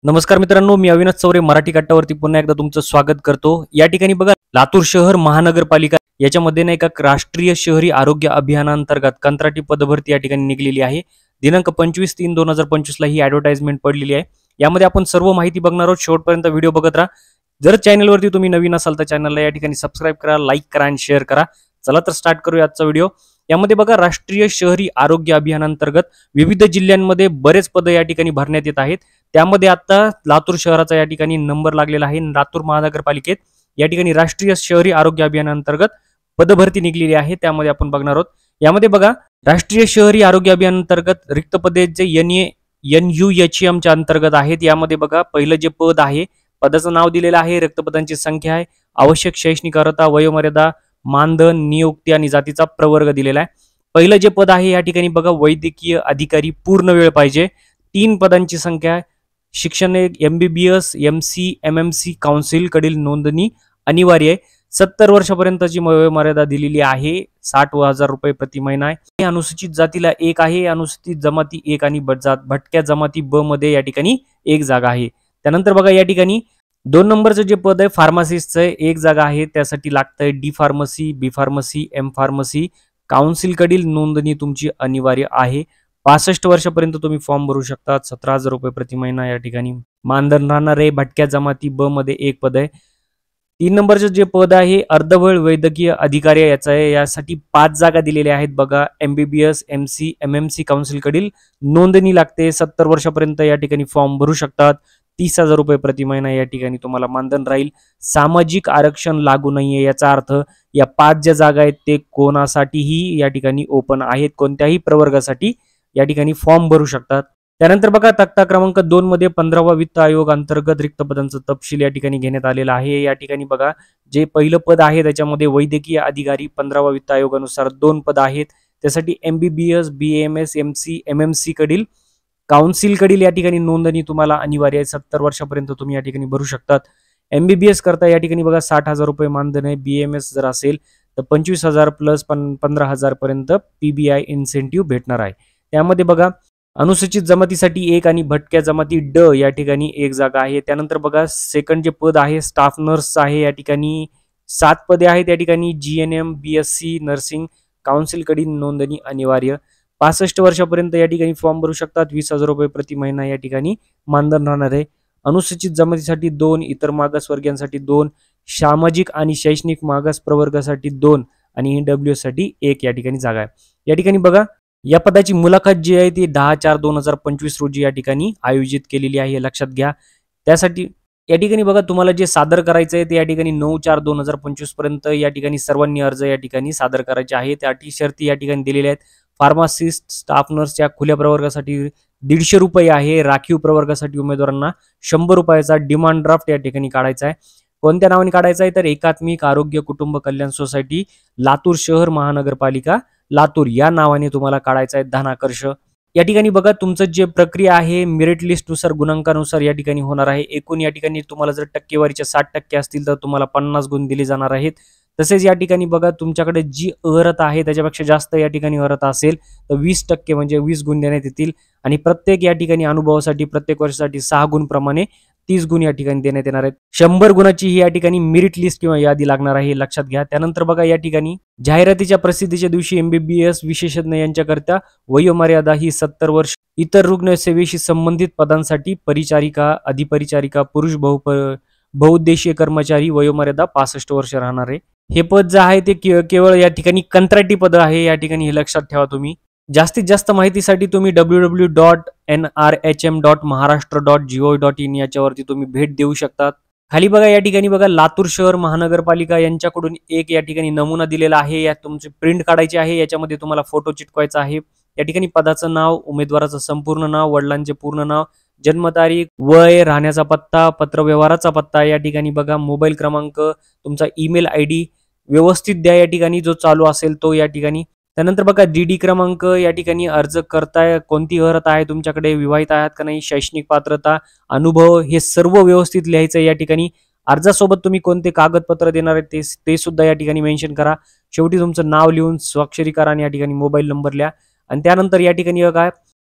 नमस्कार मित्रांनो, मी अविनाश चौरे मराठी कट्टावरती पुन्हा एकदा तुमचं स्वागत करतो। या ठिकाणी बघा, लातूर शहर महानगरपालिका याच्यामध्ये ना एका राष्ट्रीय शहरी आरोग्य अभियानांतर्गत कंत्राटी पदभरती या ठिकाणी निघलेली आहे। दिनांक 25/3/2025 ला ही ॲडव्हर्टाइजमेंट पडलेली आहे। यामध्ये आपण सर्व माहिती बघणार आहोत। शेवटपर्यंत व्हिडिओ बघत राहा। जर चॅनलवरती तुम्ही नवीन असाल तर चॅनलला या ठिकाणी सबस्क्राइब करा, लाईक करा आणि शेअर करा। चला तर स्टार्ट करूया आजचा व्हिडिओ। यामध्ये बघा, राष्ट्रीय शहरी आरोग्य अभियानांतर्गत विविध जिल्ह्यांमध्ये बरेच पद या ठिकाणी भरण्यात येत आहेत। त्यामध्ये आता लातूर शहराचा या ठिकाणी नंबर लागलेला आहे। लातूर महानगरपालिकेत या ठिकाणी राष्ट्रीय शहरी आरोग्य अभियानांतर्गत पदभरती निघलेली आहे। त्यामध्ये आपण बघणार आहोत। यामध्ये बघा, राष्ट्रीय शहरी आरोग्य अभियानांतर्गत रिक्त पदे जे NUHM च्या अंतर्गत आहेत। यामध्ये बघा, पहिलं जे पद आहे, पदाचं नाव दिलेलं आहे, रिक्त पदांची संख्या आहे, आवश्यक शैक्षणिक अर्हता, वयोमर्यादा, मानधन, नियुक्ती आणि जातीचा प्रवर्ग दिलेला आहे। पहिलं जे पद आहे या ठिकाणी बघा, वैद्यकीय अधिकारी पूर्ण वेळ पाहिजे। 3 पदांची संख्या आहे। शिक्षण MBBS, MC, MMC काउन्सिल कडील नोंदणी अनिवार्य आहे। 70 वर्षापर्यंतची वयोमर्यादा दिलेली आहे। 60,000 रुपये प्रति महिना आहे। अनुसूचित जातीला 1 आहे, अनुसूचित जमाती 1 आणि भटक्या जमाती ब मध्ये या ठिकाणी 1 जागा आहे। त्यानंतर बघा, या ठिकाणी 2 नंबरचं जे पद आहे फार्मासिस्टचं 1 जागा आहे। त्यासाठी लागतंय D pharmacy, B pharmacy, M pharmacy council कडील नोंदणी तुमची अनिवार्य आहे। 65 वर्षापर्यंत तुम्ही फॉर्म भरू शकता। 17,000 रुपये प्रति महिना या ठिकाणी मानधन राहणार आहे। भटक्या जमाती ब मध्ये 1 पद आहे। 3 नंबरचं जे पद आहे अर्धवळ वैद्यकीय अधिकारी याचं आहे। यासाठी 5 जागा दिलेल्या आहेत। बघा, MBBS, MC, MMC काउन्सिल कडील नोंदणी लागते। 70 वर्षापर्यंत या ठिकाणी फॉर्म भरू शकतात। 30,000 रुपये प्रति महिना या ठिकाणी तुम्हाला मानधन राहील। सामाजिक आरक्षण लागू नाहीये, याचा अर्थ या 5 ज्या जागा आहेत ते कोणासाठीही या ठिकाणी ओपन आहेत। कोणत्याही प्रवर्गासाठी या ठिकाणी फॉर्म भरू शकतात। त्यानंतर बघा, तक्ता क्रमांक 2 मध्ये 15वा वित्त आयोग अंतर्गत रिक्त पदांचा तपशील या ठिकाणी घेण्यात आलेला आहे। या ठिकाणी बघा, जे पहिलं पद आहे त्याच्यामध्ये वैद्यकीय अधिकारी 15वा वित्त आयोगानुसार 2 पद आहेत। त्यासाठी MBBS, BAMS, MC, MMC कडील काउन्सिल कडील या ठिकाणी नोंदणी तुम्हाला अनिवार्य आहे। 70 वर्षापर्यंत तुम्ही या ठिकाणी भरू शकतात। MBBS करता या ठिकाणी बघा 60,000 रुपये मानधन आहे। BAMS जर असेल तर 25,000 प्लस 15,000 पर्यंत PBI इन्सेंटिव्ह भेटणार आहे। त्यामध्ये बघा, अनुसूचित जमातीसाठी 1 आणि भटक्या जमाती ड या ठिकाणी 1 जागा आहे। त्यानंतर बघा, सेकंड जे पद आहे स्टाफ नर्स आहे। या ठिकाणी 7 पदे आहेत। या ठिकाणी GNM, BSc नर्सिंग काउन्सिल कडील नोंदणी अनिवार्य। 65 वर्षापर्यंत या ठिकाणी फॉर्म भरू शकतात। 20,000 रुपये प्रति महिना या ठिकाणी मानधन राहणार आहे। अनुसूचित जमातीसाठी 2, इतर मागासवर्गीयांसाठी 2, सामाजिक आणि शैक्षणिक मागास प्रवर्गासाठी 2 आणि EWS साठी 1 या ठिकाणी जागा आहे। या ठिकाणी बघा, या पदाची मुलाखत जी आहे ती 10/4/2025 रोजी या ठिकाणी आयोजित केलेली आहे, हे लक्षात घ्या। त्यासाठी या ठिकाणी बघा, तुम्हाला जे सादर करायचं आहे ते या ठिकाणी 9/4/2025 पर्यंत या ठिकाणी सर्वांनी अर्ज या ठिकाणी सादर करायचे आहे। त्या अटी शर्ती या ठिकाणी दिलेल्या आहेत। फार्मासिस्ट, स्टाफ नर्सच्या खुल्या प्रवर्गासाठी 150 रुपये आहे। राखीव प्रवर्गासाठी उमेदवारांना 100 रुपयाचा डिमांड ड्राफ्ट या ठिकाणी काढायचा आहे। कोणत्या नावाने काढायचा आहे तर एकात्मिक आरोग्य कुटुंब कल्याण सोसायटी लातूर शहर महानगरपालिका लातूर या नावाने तुम्हाला काढायचा आहे धनाकर्ष। या ठिकाणी बघा, तुमचं जे प्रक्रिया आहे मेरिट लिस्ट नुसार गुणांकानुसार या ठिकाणी होणार आहे। एकूण या ठिकाणी तुम्हाला जर टक्केवारीच्या 60% असतील तर तुम्हाला 50 गुण दिले जाणार आहेत। तसेच या ठिकाणी बघा, तुमच्याकडे जी अर्हता आहे त्याच्यापेक्षा जास्त या ठिकाणी अर्हता असेल तर 20% म्हणजे 20 गुण देण्यात येतील। आणि प्रत्येक या ठिकाणी अनुभवासाठी प्रत्येक वर्षासाठी 6 गुण प्रमाणे 30 गुण या ठिकाणी देण्यात येणार आहेत। 100 गुणाची ही या ठिकाणी मेरिट लिस्ट किंवा यादी लागणार आहे, हे लक्षात घ्या। त्यानंतर बघा, या ठिकाणी जाहिरातीच्या प्रसिद्धीच्या दिवशी MBBS विशेषज्ञ यांच्याकरता वयोमर्यादा ही 70 वर्ष। इतर रुग्ण सेवेशी संबंधित पदांसाठी परिचारिका, अधिपरिचारिका, पुरुष बहुउद्देशीय कर्मचारी वयोमर्यादा 65 वर्ष राहणार आहे। हे पद जे आहे ते केवळ या ठिकाणी कंत्राटी पद आहे, या ठिकाणी हे लक्षात ठेवा तुम्ही। जास्तीत जास्त माहितीसाठी तुम्ही www.nrhm.maharashtra.gov.in याच्यावरती तुम्ही भेट देऊ शकतात। खाली बघा, या ठिकाणी बघा, लातूर शहर महानगरपालिका यांच्याकडून एक या ठिकाणी नमुना दिलेला आहे। यात तुमची प्रिंट काढायची आहे। याच्यामध्ये तुम्हाला फोटो चिटकवायचा आहे। या ठिकाणी पदाचं नाव, उमेदवाराचं संपूर्ण नाव, वडिलांचे पूर्ण नाव, जन्मतारीख, वय, राहण्याचा पत्ता, पत्रव्यवहाराचा पत्ता, या ठिकाणी बघा मोबाईल क्रमांक, तुमचा ईमेल ID व्यवस्थित द्या या ठिकाणी, जो चालू असेल तो या ठिकाणी। त्यानंतर बघा, DD क्रमांक, या ठिकाणी अर्ज करताय कोणती अर्हता आहे तुमच्याकडे, विवाहित आहात का नाही, शैक्षणिक पात्रता, अनुभव, हे सर्व व्यवस्थित लिहायचं या ठिकाणी। अर्जासोबत तुम्ही कोणते कागदपत्र देणार आहेत ते सुद्धा या ठिकाणी मेन्शन करा। शेवटी तुमचं नाव लिहून स्वाक्षरी करा आणि या ठिकाणी मोबाईल नंबर लिहा। आणि त्यानंतर या ठिकाणी बघा,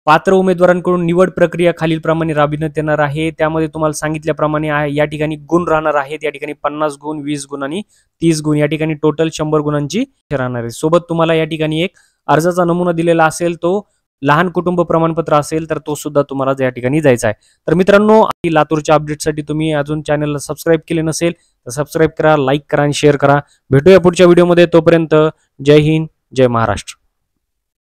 पात्र उमेदवारांकडून निवड प्रक्रिया खालीलप्रमाणे राबविण्यात येणार आहे. त्यामध्ये तुम्हाला सांगितल्याप्रमाणे या ठिकाणी गुण राहणार आहेत. या ठिकाणी 50 गुण, 20 गुण आणि 30 गुण, या ठिकाणी टोटल 100 गुणांची राहणार आहे. सोबत तुम्हाला या ठिकाणी एक अर्जाचा नमुना दिलेला असेल, तो लहान कुटुंब प्रमाणपत्र असेल तर तो सुद्धा तुम्हाला या ठिकाणी जायचा आहे. तर मित्रांनो, लातूरच्या अपडेटसाठी तुम्ही अजून चॅनलला सबस्क्राईब केले नसेल तर सबस्क्राईब करा, लाईक करा आणि शेअर करा. भेटूया पुढच्या व्हिडिओमध्ये. तोपर्यंत जय हिंद, जय महाराष्ट्र.